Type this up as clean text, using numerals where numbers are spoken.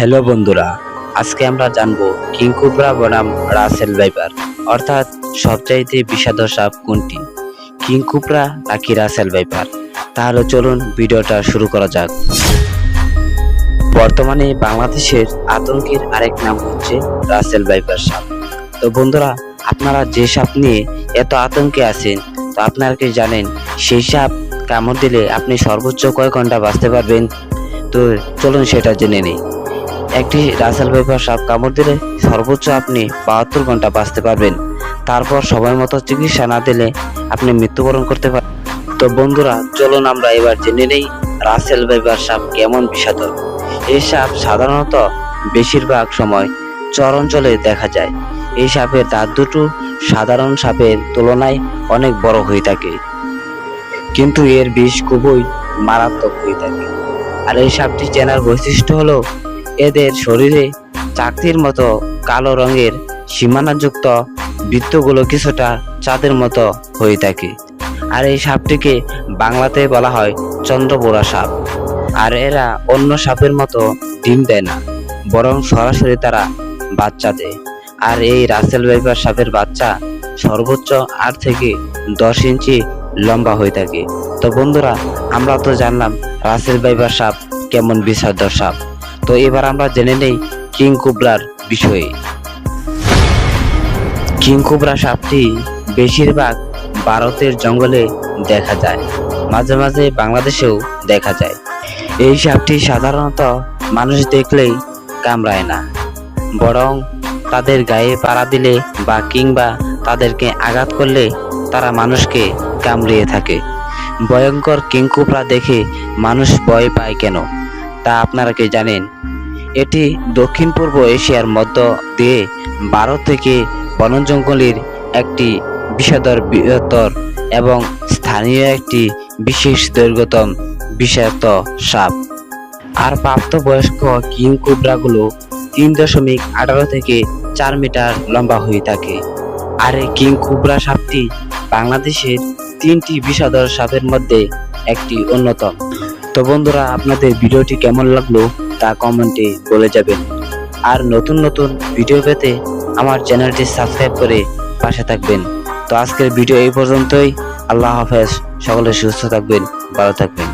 Hello বন্ধুরা, আজকে আমরা জানবো কিং কোবরা বনাম রাসেল ভাইপার অর্থাৎ সবচাইতে বিষাদর সাপ কোনটি, কিং কোবরা নাকি রাসেল ভাইপার। তাহলে চলুন ভিডিওটা শুরু করা যাক। বর্তমানে বাংলাদেশের আতঙ্কের আরেক নাম হচ্ছে রাসেল ভাইপার সাপ। তো বন্ধুরা, আপনারা যে সাপ নিয়ে এত আতঙ্কে আছেন, তো আপনারা কি জানেন সেই সাপ কামড় দিলে আপনি সর্বোচ্চ কয় ঘন্টা বাঁচতে পারবেন? তো চলুন সেটা জেনে নিই। একটি রাসেল ভাইপার সাপ কামড় দিলে সর্বোচ্চ আপনি 72 ঘন্টা বাঁচতে পারবেন। তারপর সময় মতো চিকিৎসা না দিলে আপনি মৃত্যুবরণ করতে পারেন। তো বন্ধুরা, চলুন আমরা এবার জেনে নেই রাসেল ভাইপার সাপ কেমন বিষাদর। এই সাপ সাধারণত বেশিরভাগ সময় চর অঞ্চলে দেখা যায়। এই সাপের দাঁত দুটো সাধারণ সাপের তুলনায় অনেক বড় হয়ে থাকে, কিন্তু এর বিষ খুবই মারাত্মক হয়ে থাকে। আর এই সাপটি চেনার বৈশিষ্ট্য হলো এদের শরীরে চাকতির মতো কালো রঙের সীমানাযুক্ত বৃত্তগুলো কিছুটা চাঁদের মতো হয়ে থাকে। আর এই সাপটিকে বাংলাতে বলা হয় চন্দ্রবোরা সাপ। আর এরা অন্য সাপের মতো ডিম দেয় না, বরং সরাসরি তারা বাচ্চা দেয়। আর এই রাসেল ভাইপার সাপের বাচ্চা সর্বোচ্চ 8 থেকে 10 ইঞ্চি লম্বা হয়ে থাকে। তো বন্ধুরা, আমরা তো জানলাম রাসেল ভাইপার সাপ কেমন বিষাদর সাপ। তো এবার আমরা জেনে নেই কিং কোবরার বিষয়ে। কিং কোবরা সাপটি বেশিরভাগ ভারতের জঙ্গলে দেখা যায়, মাঝে মাঝে বাংলাদেশেও দেখা যায়। এই সাপটি সাধারণত মানুষ দেখলেই কামড়ায় না, বরং তাদের গায়ে পাড়া দিলে বা কিংবা তাদেরকে আঘাত করলে তারা মানুষকে কামড়িয়ে থাকে। ভয়ঙ্কর কিং কোবরা দেখে মানুষ ভয় পায় কেন, তা আপনারা কি জানেন? এটি দক্ষিণ পূর্ব এশিয়ার মধ্য দিয়ে ভারত থেকে বন জঙ্গলের একটি বিষাদর বৃহত্তর এবং স্থানীয় একটি বিশেষ দৈর্ঘ্যতম বিষাক্ত সাপ। আর প্রাপ্তবয়স্ক কিং কোবরাগুলো 3.18 থেকে 4 মিটার লম্বা হয়ে থাকে। আর এই কিং কোবরা সাপটি বাংলাদেশের 3টি বিষাদর সাপের মধ্যে একটি অন্যতম। তো বন্ধুরা, আপনাদের ভিডিওটি কেমন লাগলো তা কমেন্টে বলে যাবেন। আর নতুন নতুন ভিডিও পেতে আমার চ্যানেলটি সাবস্ক্রাইব করে পাশে থাকবেন। তো আজকের ভিডিও এই পর্যন্তই। আল্লাহ হাফেজ। সকলে সুস্থ থাকবেন, ভালো থাকবেন।